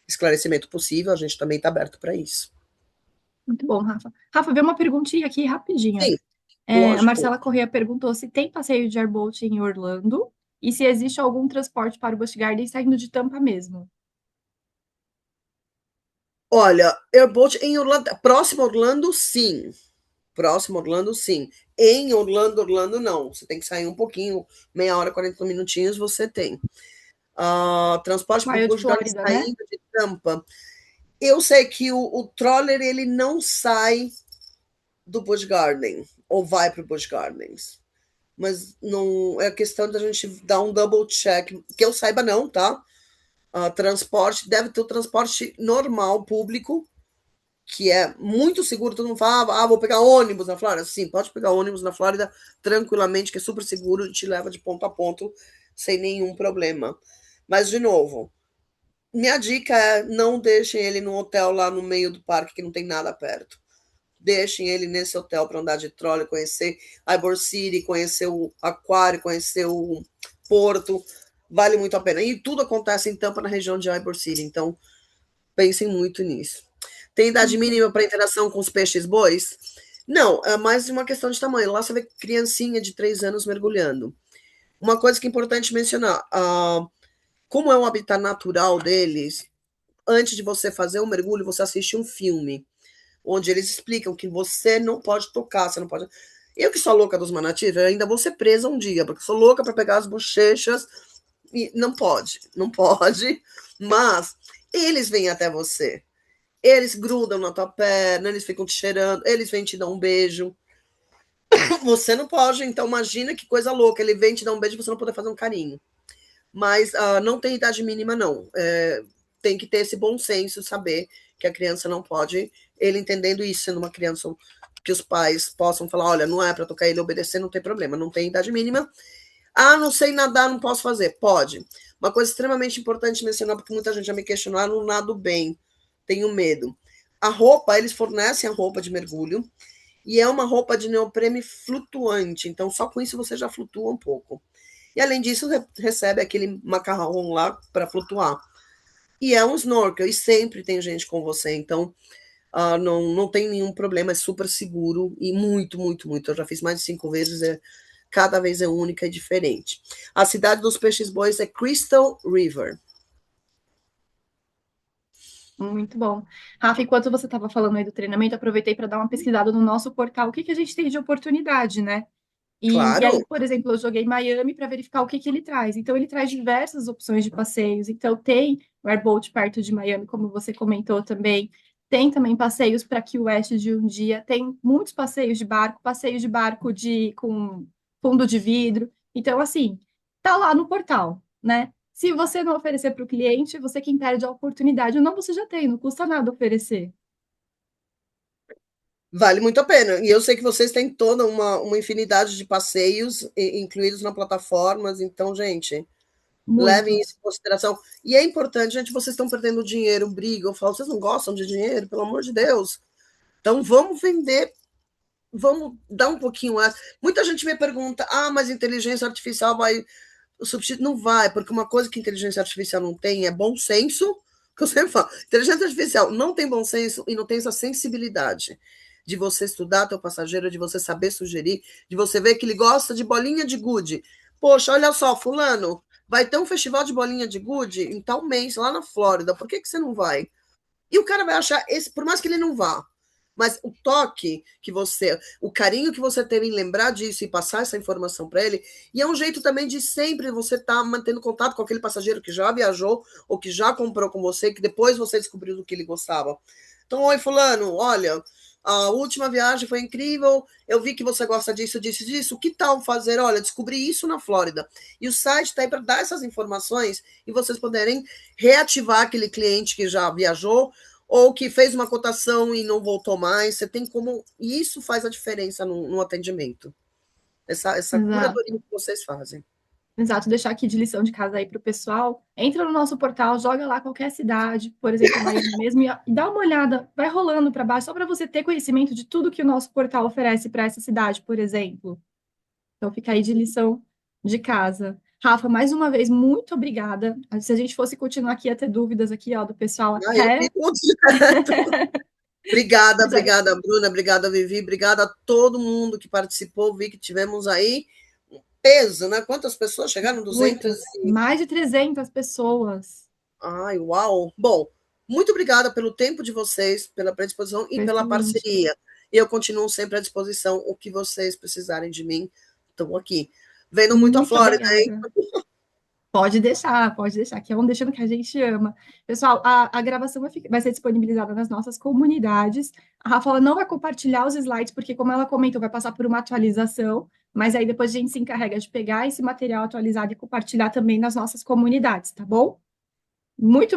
esclarecimento possível, a gente também está aberto para isso. Muito bom, Rafa. Rafa, veio uma perguntinha aqui rapidinha. Sim, A lógico. Marcela Corrêa perguntou se tem passeio de airboat em Orlando e se existe algum transporte para o Busch Gardens saindo de Tampa mesmo. Olha, Airboat em Orlando, próximo a Orlando, sim. Próximo a Orlando, sim. Em Orlando, Orlando, não. Você tem que sair um pouquinho, meia hora, 40 minutinhos, você tem. Transporte para o Wild Busch Gardens Flórida, né? saindo de Tampa. Eu sei que o Troller ele não sai do Busch Garden, ou vai para o Busch Gardens. Mas não é questão da gente dar um double check, que eu saiba não, tá? Transporte, deve ter o transporte normal, público, que é muito seguro. Todo mundo fala, vou pegar ônibus na Flórida. Sim, pode pegar ônibus na Flórida tranquilamente, que é super seguro e te leva de ponto a ponto sem nenhum problema. Mas, de novo, minha dica é não deixem ele num hotel lá no meio do parque que não tem nada perto. Deixem ele nesse hotel para andar de trolley, conhecer Ybor City, conhecer o aquário, conhecer o porto. Vale muito a pena. E tudo acontece em Tampa, na região de Ybor City. Então, pensem muito nisso. Tem idade Muito. mínima para interação com os peixes bois? Não, é mais uma questão de tamanho. Lá você vê criancinha de 3 anos mergulhando. Uma coisa que é importante mencionar, como é um habitat natural deles, antes de você fazer o mergulho, você assiste um filme, onde eles explicam que você não pode tocar, você não pode. Eu que sou louca dos manatis, eu ainda vou ser presa um dia, porque sou louca para pegar as bochechas e não pode, não pode, mas eles vêm até você. Eles grudam na tua perna, eles ficam te cheirando, eles vêm te dar um beijo. Você não pode, então imagina que coisa louca. Ele vem te dar um beijo e você não poder fazer um carinho. Mas não tem idade mínima, não. Tem que ter esse bom senso, saber que a criança não pode, ele entendendo isso, sendo uma criança que os pais possam falar, olha, não é para tocar ele obedecer, não tem problema, não tem idade mínima. Não sei nadar, não posso fazer. Pode. Uma coisa extremamente importante mencionar, porque muita gente já me questionou, não nado bem, tenho medo. A roupa, eles fornecem a roupa de mergulho, e é uma roupa de neoprene flutuante, então só com isso você já flutua um pouco. E além disso, recebe aquele macarrão lá para flutuar. E é um snorkel, e sempre tem gente com você, então não tem nenhum problema, é super seguro e muito, muito, muito. Eu já fiz mais de 5 vezes, cada vez é única e diferente. A cidade dos peixes bois é Crystal River. Muito bom. Rafa, enquanto você estava falando aí do treinamento, aproveitei para dar uma pesquisada no nosso portal, o que que a gente tem de oportunidade, né? E aí, Claro, por exemplo, eu joguei Miami para verificar o que que ele traz. Então, ele traz diversas opções de passeios. Então, tem o Airboat perto de Miami, como você comentou também. Tem também passeios para Key West de um dia. Tem muitos passeios de barco com fundo de vidro. Então, assim, tá lá no portal, né? Se você não oferecer para o cliente, você quem perde a oportunidade. Ou não, você já tem, não custa nada oferecer. vale muito a pena. E eu sei que vocês têm toda uma infinidade de passeios incluídos na plataforma. Então, gente, levem Muitos. isso em consideração. E é importante, gente, vocês estão perdendo dinheiro, brigam, eu falo, vocês não gostam de dinheiro, pelo amor de Deus. Então, vamos vender, vamos dar um pouquinho mais. Muita gente me pergunta, mas inteligência artificial vai substituir? Não vai, porque uma coisa que inteligência artificial não tem é bom senso, que eu sempre falo, inteligência artificial não tem bom senso e não tem essa sensibilidade de você estudar teu passageiro, de você saber sugerir, de você ver que ele gosta de bolinha de gude. Poxa, olha só, fulano, vai ter um festival de bolinha de gude em tal mês, lá na Flórida, por que, que você não vai? E o cara vai achar esse, por mais que ele não vá, mas o toque que você, o carinho que você teve em lembrar disso e passar essa informação para ele, e é um jeito também de sempre você estar mantendo contato com aquele passageiro que já viajou ou que já comprou com você, que depois você descobriu do que ele gostava. Então, oi, fulano, olha, a última viagem foi incrível, eu vi que você gosta disso, disso, disso, que tal fazer? Olha, descobri isso na Flórida. E o site está aí para dar essas informações e vocês poderem reativar aquele cliente que já viajou ou que fez uma cotação e não voltou mais. Você tem como. E isso faz a diferença no atendimento. Essa Exato. curadoria que vocês fazem. Exato, deixar aqui de lição de casa aí para o pessoal. Entra no nosso portal, joga lá qualquer cidade, por exemplo, Miami mesmo, e dá uma olhada, vai rolando para baixo, só para você ter conhecimento de tudo que o nosso portal oferece para essa cidade, por exemplo. Então, fica aí de lição de casa. Rafa, mais uma vez, muito obrigada. Se a gente fosse continuar aqui, ia ter dúvidas aqui, ó, do pessoal Eu até. fico direto. Obrigada, Mas é, obrigada, Bruna, obrigada, Vivi, obrigada a todo mundo que participou. Vi que tivemos aí peso, né? Quantas pessoas chegaram? 200 muitas, mais de 300 pessoas. Ai, uau! Bom, muito obrigada pelo tempo de vocês, pela predisposição e pela Excelente. parceria. E eu continuo sempre à disposição. O que vocês precisarem de mim, estou aqui. Vendo muito a Muito Flórida, hein? obrigada. pode deixar, que é um deixando que a gente ama. Pessoal, a gravação vai ser disponibilizada nas nossas comunidades. A Rafa ela não vai compartilhar os slides, porque, como ela comentou, vai passar por uma atualização, mas aí depois a gente se encarrega de pegar esse material atualizado e compartilhar também nas nossas comunidades, tá bom?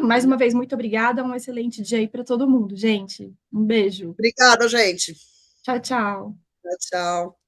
Mais uma vez, muito obrigada. Um excelente dia aí para todo mundo, gente. Um beijo. Obrigada, gente. Tchau, tchau. Tchau, tchau.